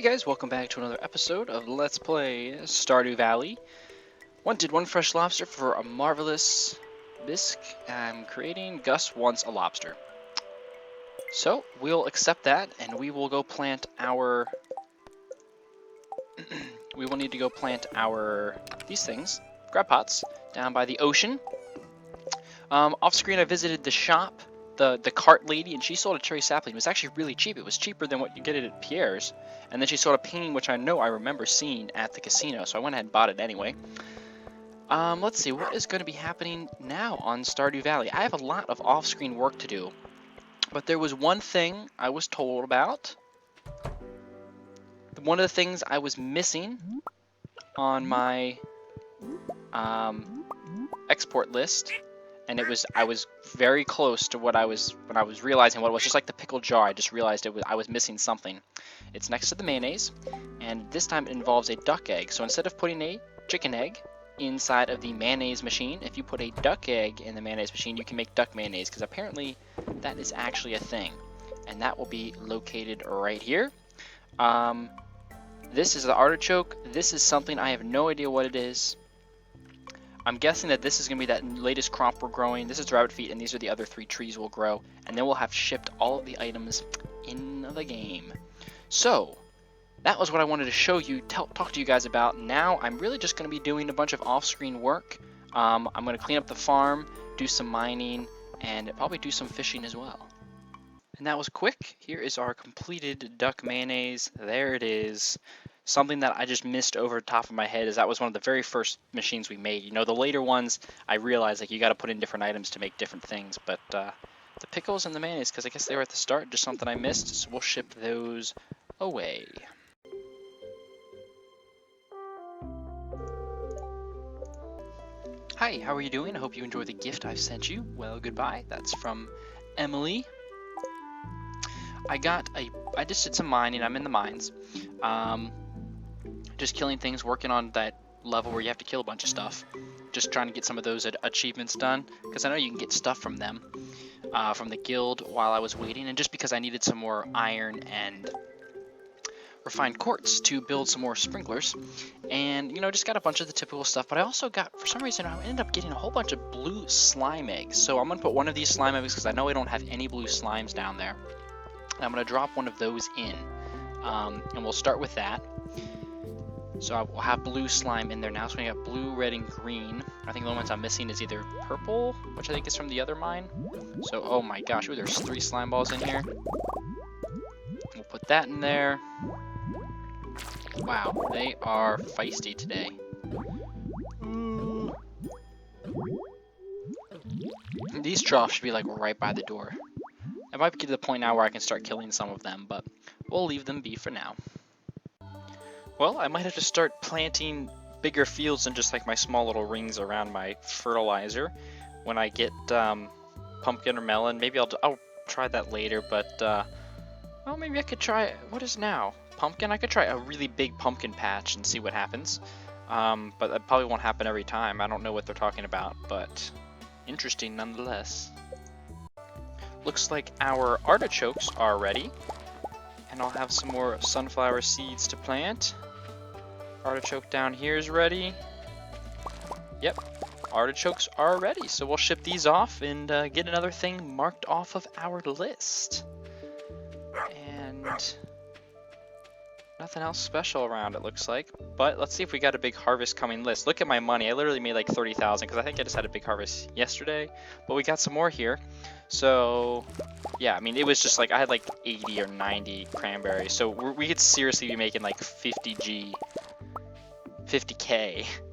guys, welcome back to another episode of Let's Play Stardew Valley. Wanted one fresh lobster for a marvelous bisque. I'm creating Gus wants a lobster. So, we'll accept that, and we will go plant our... we will need to go plant our... these things, grab pots, down by the ocean. Off screen I visited the shop, the cart lady, and she sold a cherry sapling. It was actually really cheap. It was cheaper than what you get it at Pierre's. And then she sold a painting, which I know I remember seeing at the casino, so I went ahead and bought it anyway. Let's see, what is going to be happening now on Stardew Valley? I have a lot of off-screen work to do, but there was one thing I was told about. One of the things I was missing on my export list, and I was very close to what when I was realizing what it was, just like the pickle jar. I just realized I was missing something. It's next to the mayonnaise, and this time it involves a duck egg. So instead of putting a chicken egg inside of the mayonnaise machine, if you put a duck egg in the mayonnaise machine, you can make duck mayonnaise, because apparently that is actually a thing. And that will be located right here. This is the artichoke. This is something I have no idea what it is. I'm guessing that this is going to be that latest crop we're growing. This is rabbit feet, and these are the other 3 trees we'll grow. And then we'll have shipped all of the items in the game. So, that was what I wanted to show you, talk to you guys about. Now, I'm really just going to be doing a bunch of off-screen work. I'm going to clean up the farm, do some mining, and probably do some fishing as well. And that was quick. Here is our completed duck mayonnaise. There it is. Something that I just missed over the top of my head is that was one of the very first machines we made. You know, the later ones, I realized like you got to put in different items to make different things. But the pickles and the mayonnaise, because I guess they were at the start, just something I missed. So we'll ship those away. Hi, how are you doing? I hope you enjoy the gift I've sent you. Well, goodbye. That's from Emily. I just did some mining. I'm in the mines. Just killing things, working on that level where you have to kill a bunch of stuff. Just trying to get some of those achievements done, because I know you can get stuff from them, from the guild while I was waiting, and just because I needed some more iron and refined quartz to build some more sprinklers. And, you know, just got a bunch of the typical stuff, but I also got, for some reason, I ended up getting a whole bunch of blue slime eggs. So I'm going to put one of these slime eggs, because I know I don't have any blue slimes down there. And I'm going to drop one of those in, and we'll start with that. So I will have blue slime in there now. So we got blue, red, and green. I think the ones I'm missing is either purple, which I think is from the other mine. So, oh my gosh, ooh, there's 3 slime balls in here. We'll put that in there. Wow, they are feisty today. These troughs should be like right by the door. I might get to the point now where I can start killing some of them, but we'll leave them be for now. Well, I might have to start planting bigger fields than just like my small little rings around my fertilizer when I get pumpkin or melon. Maybe I'll try that later, but well, maybe I could try, what is now? Pumpkin? I could try a really big pumpkin patch and see what happens. But that probably won't happen every time. I don't know what they're talking about, but interesting nonetheless. Looks like our artichokes are ready. And I'll have some more sunflower seeds to plant. Artichoke down here is ready. Yep, artichokes are ready. So we'll ship these off and get another thing marked off of our list. And nothing else special around, it looks like. But let's see if we got a big harvest coming list. Look at my money. I literally made like 30,000 because I think I just had a big harvest yesterday. But we got some more here. So yeah, I mean, it was just like I had like 80 or 90 cranberries. So we could seriously be making like 50k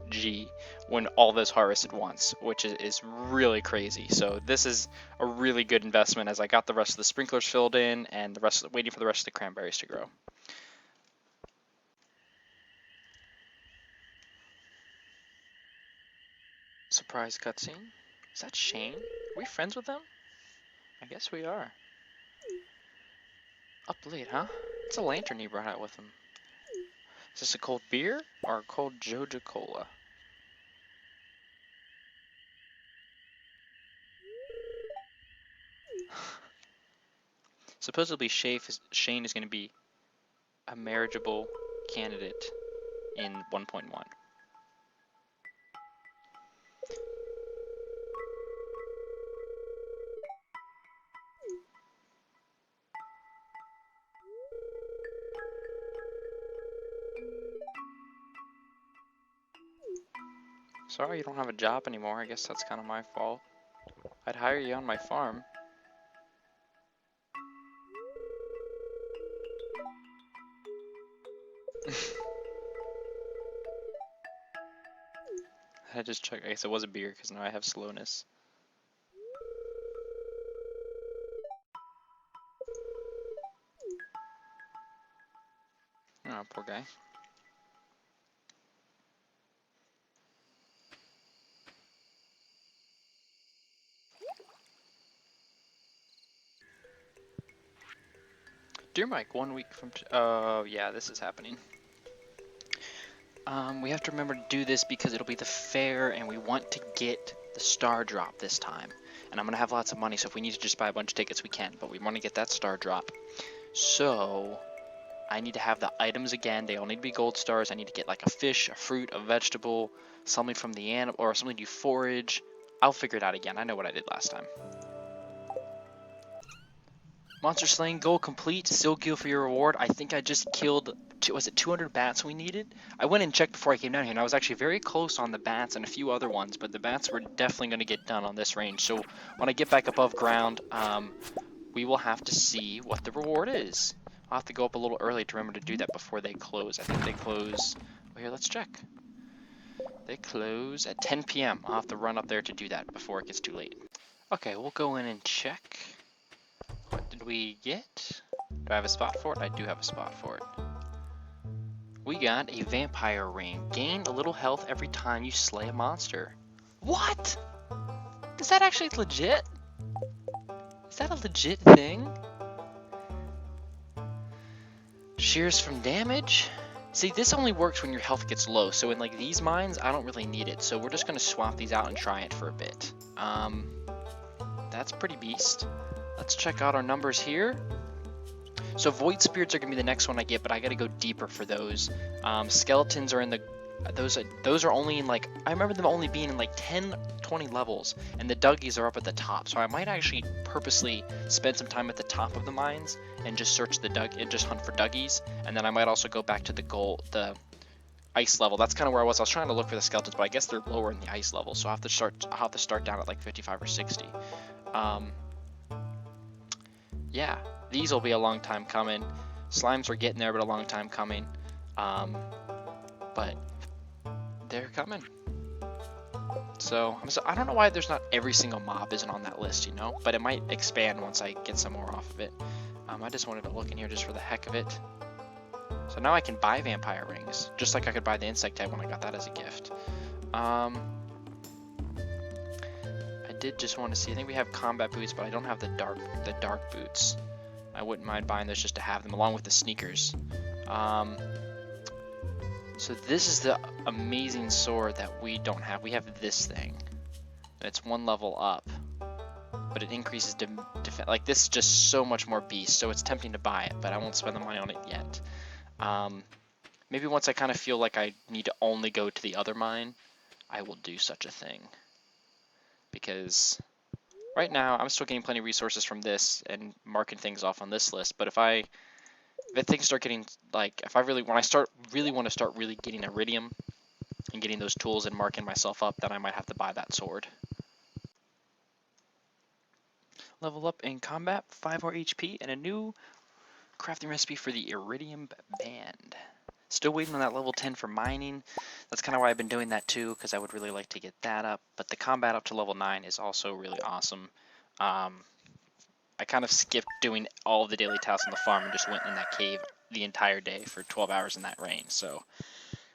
G when all this harvested once, which is really crazy. So this is a really good investment, as I got the rest of the sprinklers filled in and waiting for the rest of the cranberries to grow. Surprise cutscene. Is that Shane? Are we friends with him? I guess we are. Up late, huh? It's a lantern he brought out with him. Is this a cold beer or a cold Joja Cola? Supposedly Shane is going to be a marriageable candidate in 1.1. Sorry you don't have a job anymore. I guess that's kind of my fault. I'd hire you on my farm. I just checked. I guess it was a beer because now I have slowness. Oh, poor guy. Dear Mike, 1 week from oh yeah, this is happening. We have to remember to do this because it'll be the fair and we want to get the star drop this time. And I'm gonna have lots of money, so if we need to just buy a bunch of tickets we can, but we want to get that star drop. So I need to have the items again. They all need to be gold stars. I need to get like a fish, a fruit, a vegetable, something from the animal, or something you forage. I'll figure it out again. I know what I did last time. Monster slaying goal complete. Still kill for your reward. I think I just killed, was it 200 bats we needed? I went and checked before I came down here, and I was actually very close on the bats and a few other ones, but the bats were definitely going to get done on this range. So when I get back above ground, we will have to see what the reward is. I'll have to go up a little early to remember to do that before they close. I think they close, well, here, let's check. They close at 10 p.m. I'll have to run up there to do that before it gets too late. Okay, we'll go in and check. What did we get? Do I have a spot for it? I do have a spot for it. We got a vampire ring. Gain a little health every time you slay a monster. What? Is that actually legit? Is that a legit thing? Shears from damage? See, this only works when your health gets low, so in like these mines, I don't really need it. So we're just gonna swap these out and try it for a bit. That's pretty beast. Let's check out our numbers here. So void spirits are gonna be the next one I get, but I gotta go deeper for those. Skeletons are in the, those are only in like, I remember them only being in like 10, 20 levels, and the Duggies are up at the top. So I might actually purposely spend some time at the top of the mines and just search and just hunt for Duggies, and then I might also go back to the ice level. That's kind of where I was. I was trying to look for the skeletons, but I guess they're lower in the ice level, so I'll have to start down at like 55 or 60. Yeah, these will be a long time coming. Slimes are getting there, but a long time coming. But they're coming. So I don't know why there's not every single mob isn't on that list, you know? But it might expand once I get some more off of it. I just wanted to look in here just for the heck of it. So now I can buy vampire rings, just like I could buy the insect egg when I got that as a gift. I did just want to see, I think we have combat boots, but I don't have the dark boots. I wouldn't mind buying those just to have them along with the sneakers. So this is the amazing sword that we don't have. We have this thing. It's one level up, but it increases defense. Like, this is just so much more beast, so it's tempting to buy it, but I won't spend the money on it yet. Maybe once I kind of feel like I need to only go to the other mine, I will do such a thing. Because right now I'm still getting plenty of resources from this and marking things off on this list, but if things start getting, like, when I really want to start getting iridium and getting those tools and marking myself up, then I might have to buy that sword. Level up in combat, 5 more HP, and a new crafting recipe for the iridium band. Still waiting on that level 10 for mining. That's kind of why I've been doing that too, because I would really like to get that up. But the combat up to level 9 is also really awesome. I kind of skipped doing all of the daily tasks on the farm and just went in that cave the entire day for 12 hours in that rain, so,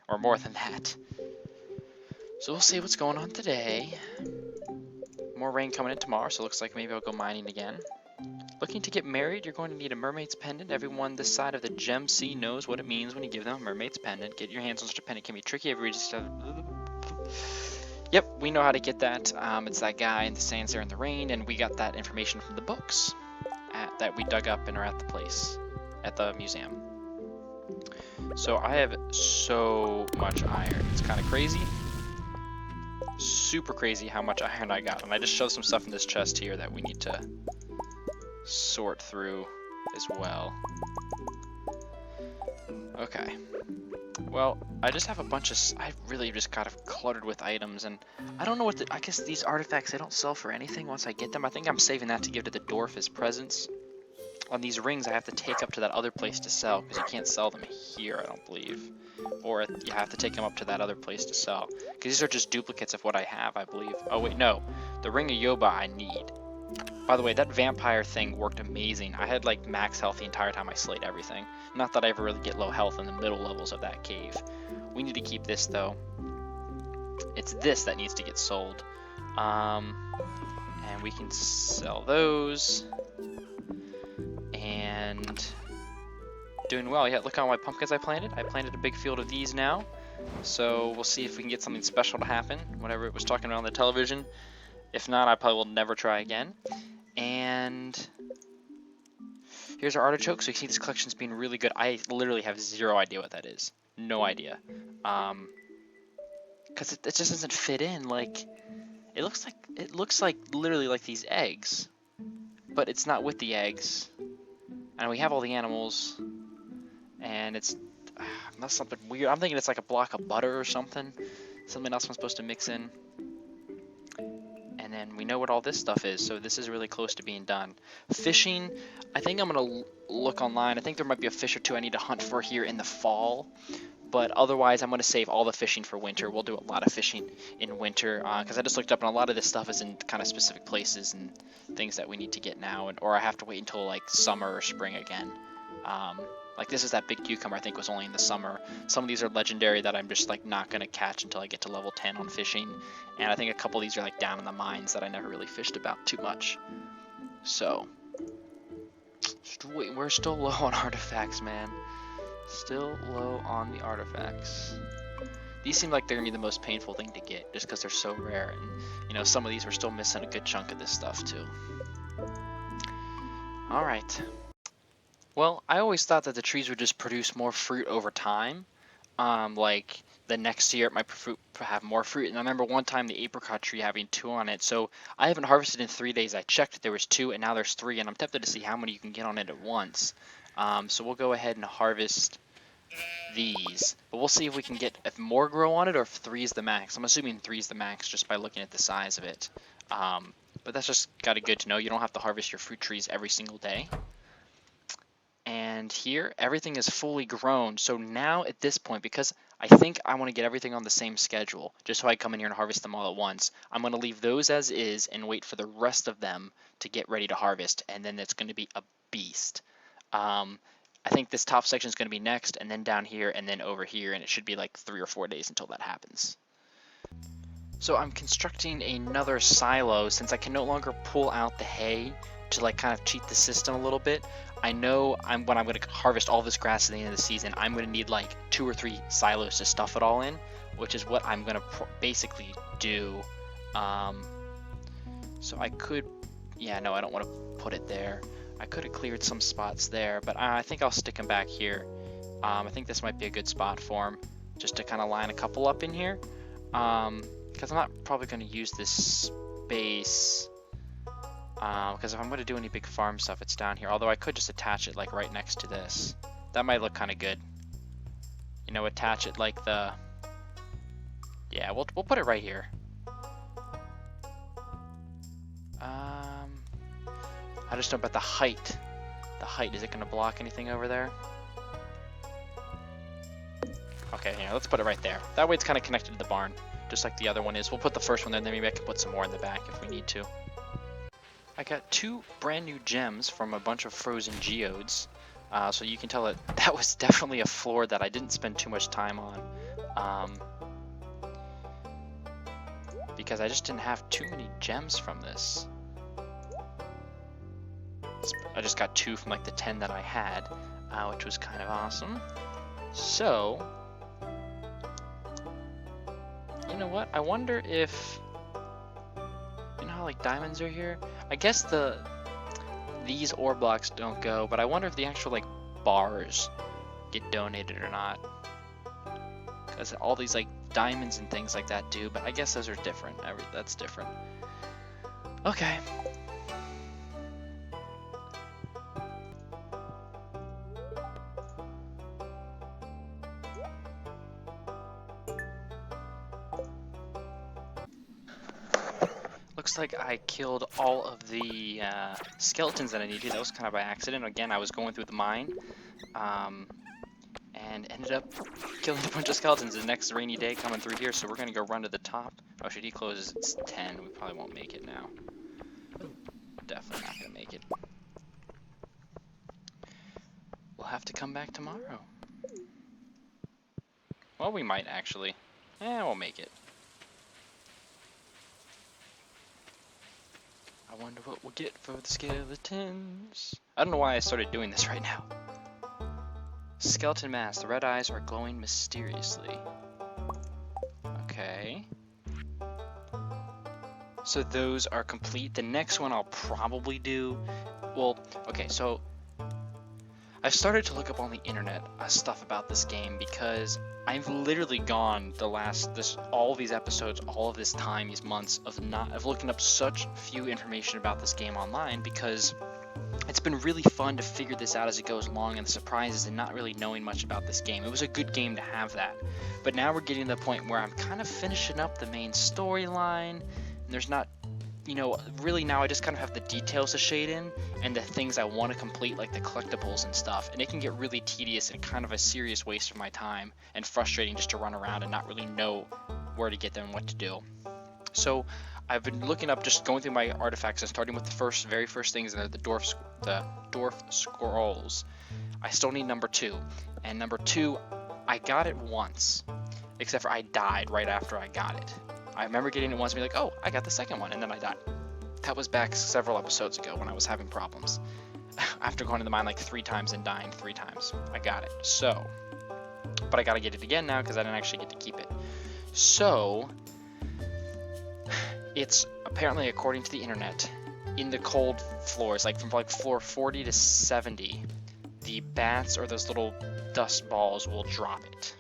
or more than that. So we'll see what's going on today. More rain coming in tomorrow, so it looks like maybe I'll go mining again. Looking to get married, you're going to need a mermaid's pendant. Everyone this side of the gem sea knows what it means when you give them a mermaid's pendant. Get your hands on such a pendant can be tricky. Yep, we know how to get that. It's that guy in the sands there in the rain, and we got that information from the books that we dug up and are at the place, at the museum. So I have so much iron. It's kind of crazy. Super crazy how much iron I got. And I just shoved some stuff in this chest here that we need to sort through as well. Okay. Well, I just have a bunch of... I really just got cluttered with items, and I don't know what I guess these artifacts, they don't sell for anything once I get them. I think I'm saving that to give to the dwarf as presents. On these rings, I have to take up to that other place to sell, because you can't sell them here, I don't believe. Or you have to take them up to that other place to sell. Because these are just duplicates of what I have, I believe. Oh, wait, no. The Ring of Yoba I need. By the way, that vampire thing worked amazing. I had like max health the entire time I slayed everything. Not that I ever really get low health in the middle levels of that cave. We need to keep this though. It's this that needs to get sold. And we can sell those. And doing well. Yeah, look how my pumpkins I planted. I planted a big field of these now. So we'll see if we can get something special to happen. Whatever it was talking about on the television. If not, I probably will never try again. And here's our artichoke. So you can see this collection's being really good. I literally have zero idea what that is. No idea. Because it just doesn't fit in. Like, it looks like literally like these eggs, but it's not with the eggs. And we have all the animals, and it's not something weird. I'm thinking it's like a block of butter or something. Something else I'm supposed to mix in. And then we know what all this stuff is, so this is really close to being done. Fishing, I think I'm going to look online. I think there might be a fish or two I need to hunt for here in the fall. But otherwise, I'm going to save all the fishing for winter. We'll do a lot of fishing in winter, because I just looked up, and a lot of this stuff is in kind of specific places and things that we need to get now, or I have to wait until like summer or spring again. Like this is that big cucumber I think was only in the summer. Some of these are legendary that I'm just like not going to catch until I get to level 10 on fishing. And I think a couple of these are like down in the mines that I never really fished about too much. So, we're still low on artifacts, man. Still low on the artifacts. These seem like they're going to be the most painful thing to get just because they're so rare. And, you know, some of these we're still missing a good chunk of this stuff too. Alright. Well, I always thought that the trees would just produce more fruit over time. Like the next year it might have more fruit. And I remember one time the apricot tree having 2 on it. So I haven't harvested in 3 days. I checked, there was 2 and now there's 3. And I'm tempted to see how many you can get on it at once. So we'll go ahead and harvest these. But we'll see if we can get if more grow on it or if 3 is the max. I'm assuming 3 is the max just by looking at the size of it. But that's just good to know. You don't have to harvest your fruit trees every single day. And here, everything is fully grown. So now at this point, because I think I want to get everything on the same schedule, just so I come in here and harvest them all at once, I'm going to leave those as is and wait for the rest of them to get ready to harvest. And then it's going to be a beast. I think this top section is going to be next, and then down here, and then over here. And it should be like 3 or 4 days until that happens. So I'm constructing another silo since I can no longer pull out the hay to like kind of cheat the system a little bit. I know when I'm going to harvest all this grass at the end of the season, I'm going to need like 2 or 3 silos to stuff it all in, which is what I'm going to basically do. So I could, yeah, no, I don't want to put it there. I could have cleared some spots there, but I think I'll stick them back here. I think this might be a good spot for them, just to kind of line a couple up in here. Because I'm not probably going to use this space. Because if I'm going to do any big farm stuff, it's down here. Although I could just attach it like right next to this. That might look kind of good. You know, attach it like the... Yeah, we'll put it right here. I just don't know about the height. The height, is it going to block anything over there? Okay, yeah, let's put it right there. That way it's kind of connected to the barn, just like the other one is. We'll put the first one there, and then maybe I can put some more in the back if we need to. I got 2 brand new gems from a bunch of frozen geodes, so you can tell that was definitely a floor that I didn't spend too much time on, because I just didn't have too many gems from this. I just got 2 from like the 10 that I had, which was kind of awesome. So, you know what? I wonder if, you know how like diamonds are here? I guess these ore blocks don't go, but I wonder if the actual like bars get donated or not. Because all these like diamonds and things like that do, but I guess those are different. That's different. Okay. Looks like I killed all of the skeletons that I needed. That was kind of by accident. Again, I was going through the mine. And ended up killing a bunch of skeletons. The next rainy day coming through here, so we're gonna go run to the top. Oh shit, he closes. It's 10. We probably won't make it now. Definitely not gonna make it. We'll have to come back tomorrow. Well, we might actually. We'll make it. I wonder what we'll get for the skeletons. I don't know why I started doing this right now. Skeleton mask. The red eyes are glowing mysteriously. Okay. So those are complete. The next one I'll probably do... Well, okay, so... I've started to look up on the internet stuff about this game because I've literally gone all these episodes, all of this time, these months of looking up such few information about this game online because it's been really fun to figure this out as it goes along and the surprises and not really knowing much about this game. It was a good game to have that. But now we're getting to the point where I'm kind of finishing up the main storyline and there's not, you know, really now I just kind of have the details to shade in and the things I want to complete, like the collectibles and stuff, and it can get really tedious and kind of a serious waste of my time and frustrating just to run around and not really know where to get them and what to do. So I've been looking up, just going through my artifacts and starting with the very first things, and the dwarf scrolls. I still need number 2, and number 2 I got it once, except for I died right after I got it. I remember getting it once and being like, oh, I got the second one, and then I died. That was back several episodes ago when I was having problems. After going to the mine like 3 times and dying 3 times, I got it. So, but I gotta get it again now because I didn't actually get to keep it. So, it's apparently, according to the internet, in the cold floors, like from like floor 40 to 70, the bats or those little dust balls will drop it.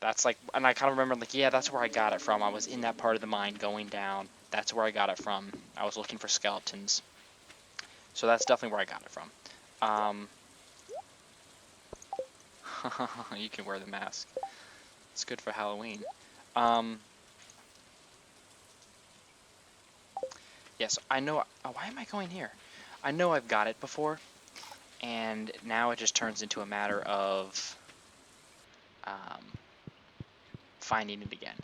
That's like, and I kind of remember like, yeah, that's where I got it from. I was in that part of the mine going down. That's where I got it from. I was looking for skeletons. So that's definitely where I got it from. You can wear the mask. It's good for Halloween. Yes, I know. Oh, why am I going here? I know I've got it before, and now it just turns into a matter of finding it again.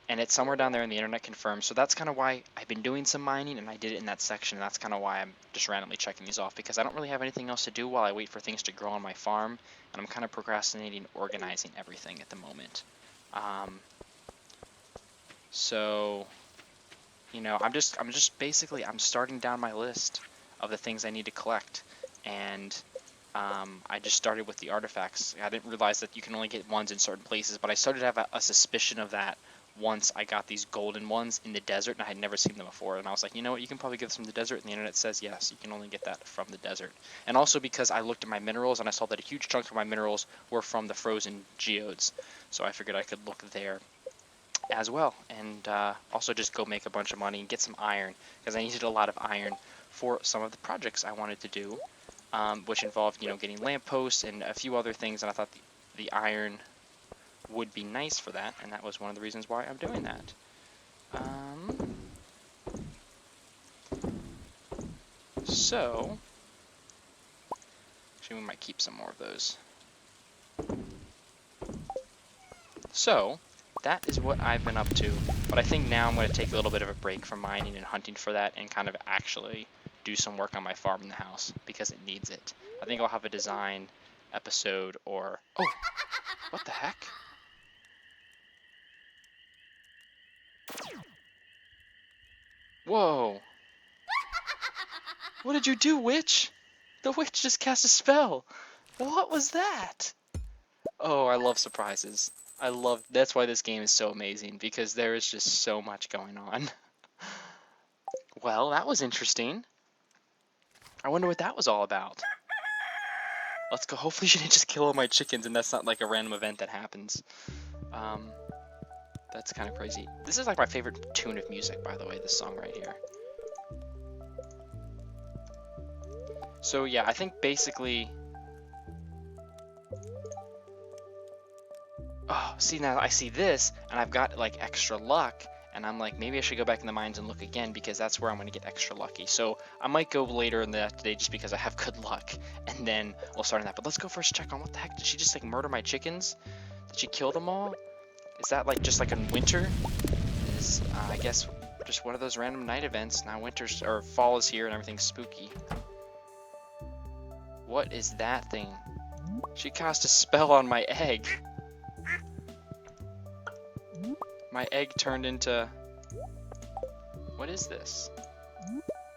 And it's somewhere down there in the internet confirmed, so that's kind of why I've been doing some mining, and I did it in that section, and that's kind of why I'm just randomly checking these off, because I don't really have anything else to do while I wait for things to grow on my farm, and I'm kind of procrastinating organizing everything at the moment. So, you know, I'm just basically, I'm starting down my list of the things I need to collect, and I just started with the artifacts. I didn't realize that you can only get ones in certain places, but I started to have a suspicion of that once I got these golden ones in the desert, and I had never seen them before, and I was like, you know what, you can probably get this from the desert, and the internet says yes, you can only get that from the desert. And also because I looked at my minerals, and I saw that a huge chunk of my minerals were from the frozen geodes, so I figured I could look there as well, and also just go make a bunch of money and get some iron, because I needed a lot of iron for some of the projects I wanted to do, which involved, you know, getting lampposts and a few other things, and I thought the iron would be nice for that, and that was one of the reasons why I'm doing that. So, actually we might keep some more of those. So, that is what I've been up to, but I think now I'm going to take a little bit of a break from mining and hunting for that and kind of actually do some work on my farm in the house, because it needs it. I think I'll have a design episode or... Oh! What the heck? Whoa! What did you do, witch? The witch just cast a spell! What was that? Oh, I love surprises. That's why this game is so amazing, because there is just so much going on. Well, that was interesting. I wonder what that was all about. Let's go. Hopefully she didn't just kill all my chickens and that's not like a random event that happens. That's kind of crazy. This is like my favorite tune of music, by the way, this song right here. So yeah, I think basically... Oh, see, now I see this, and I've got like extra luck, and I'm like, maybe I should go back in the mines and look again, because that's where I'm going to get extra lucky. So I might go later in the day just because I have good luck, and then we'll start on that. But let's go first check on what the heck, did she just like murder my chickens? Did she kill them all? Is that like just like in winter? Is I guess just one of those random night events. Now winter's, or fall is here and everything's spooky. What is that thing? She cast a spell on my egg. My egg turned into... What is this?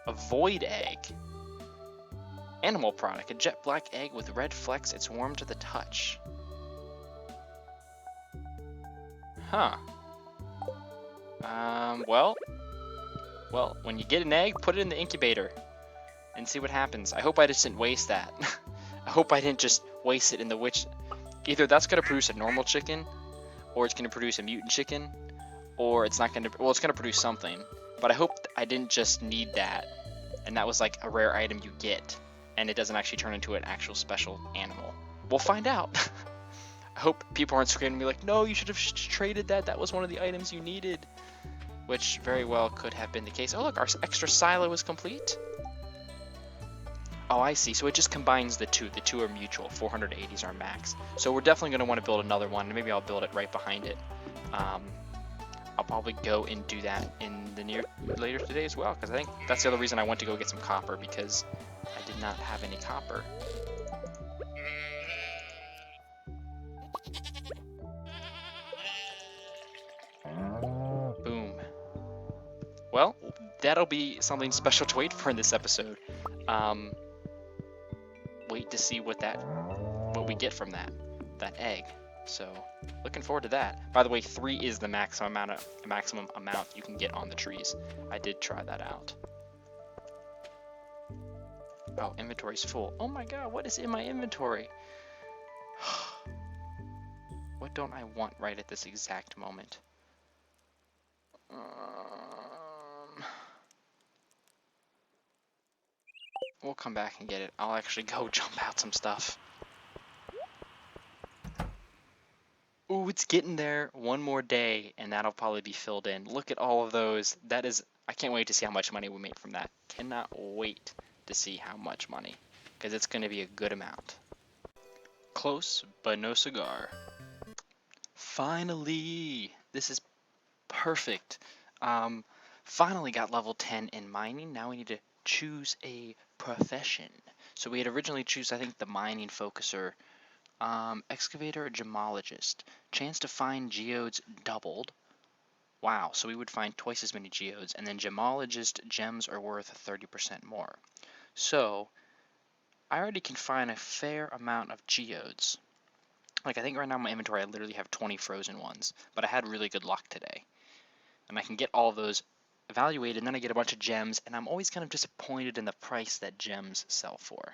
A void egg. Animal product. A jet black egg with red flecks. It's warm to the touch. Huh. Well, when you get an egg, put it in the incubator and see what happens. I hope I just didn't waste that. I hope I didn't just waste it in the witch. Either that's going to produce a normal chicken, or it's going to produce a mutant chicken, or it's not going to, well, it's going to produce something. But I hope I didn't just need that, and that was like a rare item you get, and it doesn't actually turn into an actual special animal. We'll find out. I hope people aren't screaming at me like, no, you should have traded that. That was one of the items you needed. Which very well could have been the case. Oh, look, our extra silo is complete. Oh, I see. So it just combines the two. The two are mutual. 480 is our max. So we're definitely going to want to build another one. Maybe I'll build it right behind it. I'll probably go and do that in the later today as well, because I think that's the other reason I went to go get some copper, because I did not have any copper. Boom. Well, that'll be something special to wait for in this episode. Wait to see what we get from that egg. So, looking forward to that. By the way, 3 is the maximum amount you can get on the trees. I did try that out. Oh, inventory's full. Oh my god, what is in my inventory? What don't I want right at this exact moment? We'll come back and get it. I'll actually go jump out some stuff. Ooh, it's getting there. One more day, and that'll probably be filled in. Look at all of those. That is, I can't wait to see how much money we made from that. Cannot wait to see how much money, because it's going to be a good amount. Close, but no cigar. Finally! This is perfect. Finally got level 10 in mining. Now we need to choose a profession. So we had originally choose, I think, the mining focuser. Excavator or gemologist. Chance to find geodes doubled. Wow, so we would find twice as many geodes, and then gemologist gems are worth 30% more. So, I already can find a fair amount of geodes. Like, I think right now in my inventory I literally have 20 frozen ones, but I had really good luck today. And I can get all of those evaluated, and then I get a bunch of gems, and I'm always kind of disappointed in the price that gems sell for.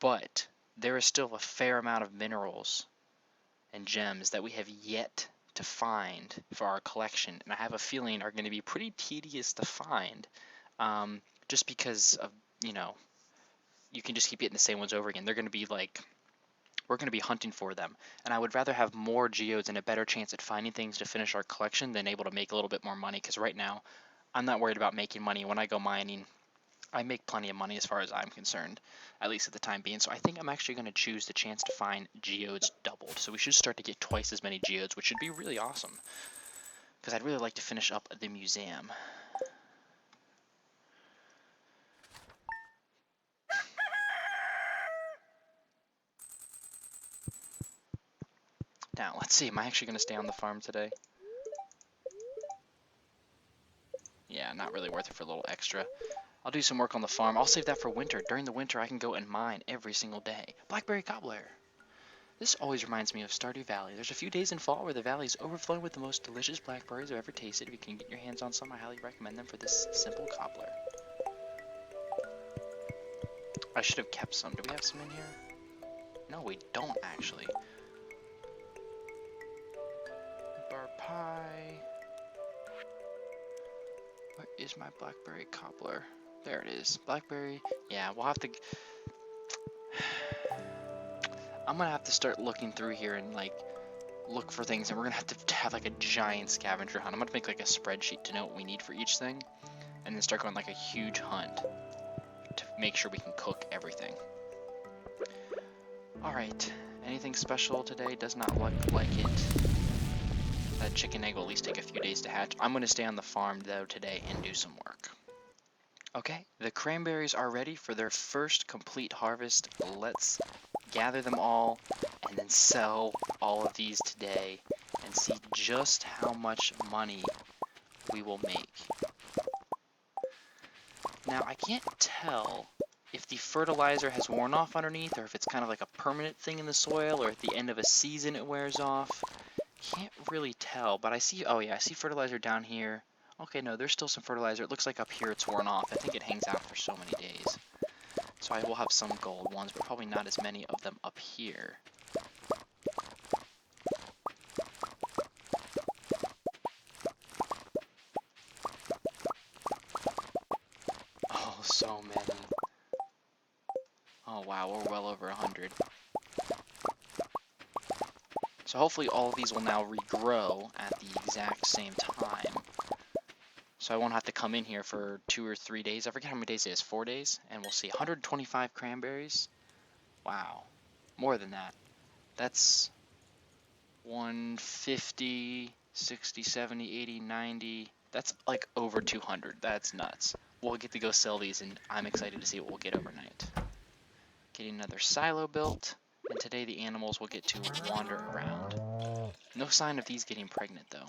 But there is still a fair amount of minerals and gems that we have yet to find for our collection, and I have a feeling are going to be pretty tedious to find, just because of, you know, you can just keep getting the same ones over again. They're going to be like, we're going to be hunting for them, and I would rather have more geodes and a better chance at finding things to finish our collection than able to make a little bit more money, because right now I'm not worried about making money. When I go mining, I make plenty of money as far as I'm concerned, at least at the time being. So I think I'm actually going to choose the chance to find geodes doubled. So we should start to get twice as many geodes, which should be really awesome, because I'd really like to finish up the museum. Now, let's see. Am I actually going to stay on the farm today? Yeah, not really worth it for a little extra. I'll do some work on the farm. I'll save that for winter. During the winter, I can go and mine every single day. Blackberry cobbler. This always reminds me of Stardew Valley. There's a few days in fall where the valley is overflowing with the most delicious blackberries I've ever tasted. If you can get your hands on some, I highly recommend them for this simple cobbler. I should have kept some. Do we have some in here? No, we don't actually. Bar pie. Where is my blackberry cobbler? There it is. Blackberry. Yeah, we'll have to... I'm gonna have to start looking through here and like look for things, and we're gonna have to have like a giant scavenger hunt. I'm gonna make like a spreadsheet to know what we need for each thing, and then start going like a huge hunt to make sure we can cook everything. Alright, anything special today? Does not look like it. That chicken egg will at least take a few days to hatch. I'm gonna stay on the farm though today and do some work. Okay, the cranberries are ready for their first complete harvest. Let's gather them all and then sell all of these today and see just how much money we will make. Now, I can't tell if the fertilizer has worn off underneath or if it's kind of like a permanent thing in the soil or at the end of a season it wears off. Can't really tell, but I see, oh yeah, I see fertilizer down here. Okay, no, there's still some fertilizer. It looks like up here it's worn off. I think it hangs out for so many days. So I will have some gold ones, but probably not as many of them up here. Oh, so many. Oh wow, we're well over 100. So hopefully all of these will now regrow at the exact same time. So I won't have to come in here for 2 or 3 days. I forget how many days it is, 4 days? And we'll see, 125 cranberries? Wow, more than that. That's 150, 60, 70, 80, 90. That's like over 200. That's nuts. We'll get to go sell these, and I'm excited to see what we'll get overnight. Getting another silo built, and today the animals will get to wander around. No sign of these getting pregnant, though.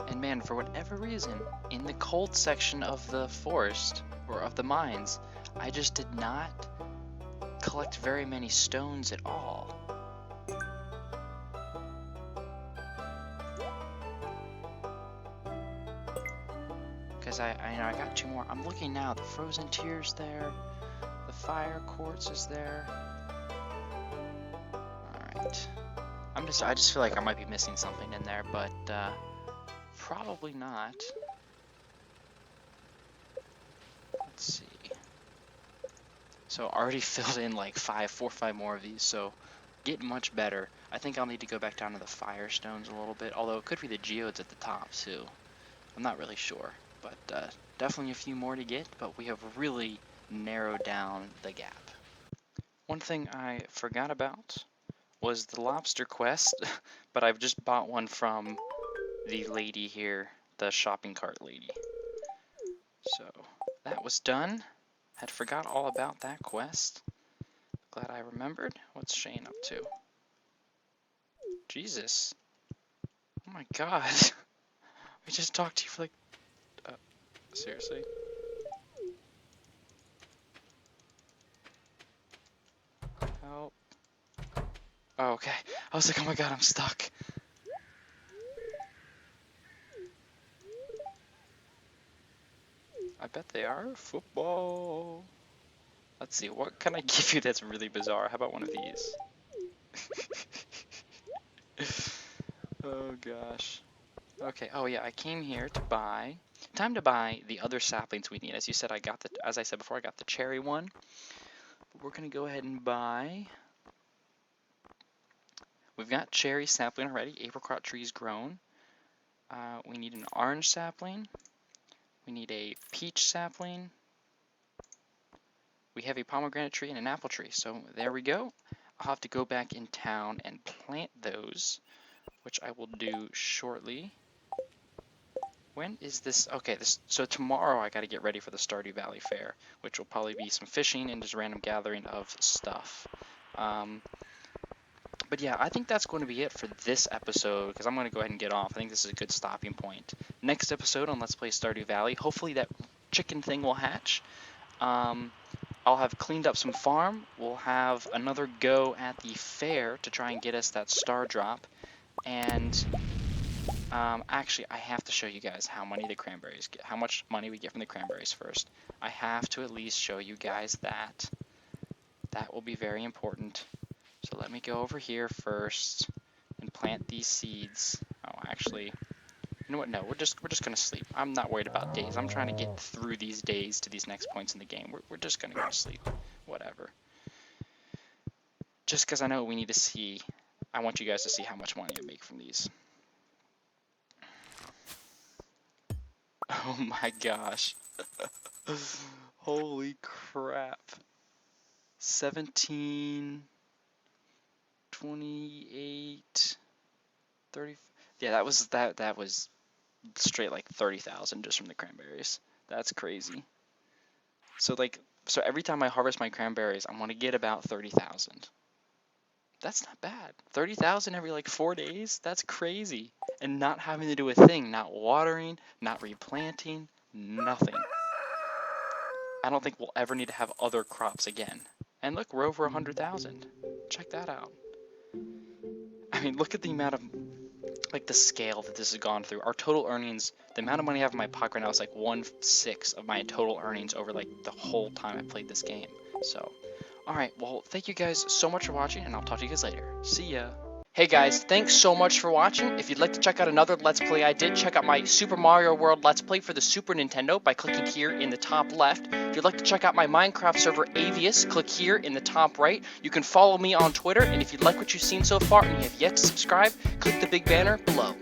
And man, for whatever reason, in the cold section of the forest, or of the mines, I just did not collect very many stones at all. Because I got 2 more. I'm looking now, the frozen tear's there, the fire quartz is there. Alright. I just feel like I might be missing something in there, but probably not. Let's see. So already filled in like 4 or 5 more of these, so getting much better. I think I'll need to go back down to the firestones a little bit, although it could be the geodes at the top too. I'm not really sure, but definitely a few more to get, but we have really narrowed down the gap. One thing I forgot about was the lobster quest, but I've just bought one from the lady here, the shopping cart lady. So that was done. Had forgot all about that quest. Glad I remembered. What's Shane up to? Jesus. Oh my god. We just talked to you for like... seriously? Help. Oh, okay. I was like, oh my god, I'm stuck. I bet they are. Football. Let's see, what can I give you that's really bizarre? How about one of these? Oh gosh. Okay, oh yeah, I came here to buy... Time to buy the other saplings we need. As you said, as I said before, I got the cherry one. But we're gonna go ahead and buy... We've got cherry sapling already, apricot trees grown. We need an orange sapling. We need a peach sapling. We have a pomegranate tree and an apple tree, so there we go. I'll have to go back in town and plant those, which I will do shortly. When is this? Okay, so tomorrow I got to get ready for the Stardew Valley Fair, which will probably be some fishing and just random gathering of stuff. But yeah, I think that's going to be it for this episode, because I'm going to go ahead and get off. I think this is a good stopping point. Next episode on Let's Play Stardew Valley, hopefully that chicken thing will hatch. I'll have cleaned up some farm. We'll have another go at the fair to try and get us that star drop. And Actually, I have to show you guys how many the cranberries get, how much money we get from the cranberries first. I have to at least show you guys that. That will be very important. So let me go over here first and plant these seeds. Oh, actually, you know what? No, we're just gonna sleep. I'm not worried about days. I'm trying to get through these days to these next points in the game. We're just gonna go to sleep. Whatever. Just because I know we need to see. I want you guys to see how much money I make from these. Oh my gosh. Holy crap. 17, 28, 30. Yeah, that was straight like 30,000 just from the cranberries. That's crazy. So every time I harvest my cranberries, I want to get about 30,000. That's not bad. 30,000 every like 4 days? That's crazy. And not having to do a thing, not watering, not replanting, nothing. I don't think we'll ever need to have other crops again. And look, we're over 100,000. Check that out. I mean, look at the amount of, like, the scale that this has gone through. Our total earnings, the amount of money I have in my pocket right now is like 1/6 of my total earnings over like the whole time I played this game. So, alright, well, thank you guys so much for watching, and I'll talk to you guys later. See ya! Hey guys, thanks so much for watching. If you'd like to check out another Let's Play I did, check out my Super Mario World Let's Play for the Super Nintendo by clicking here in the top left. If you'd like to check out my Minecraft server Avius, click here in the top right. You can follow me on Twitter, and if you like what you've seen so far and you have yet to subscribe, click the big banner below.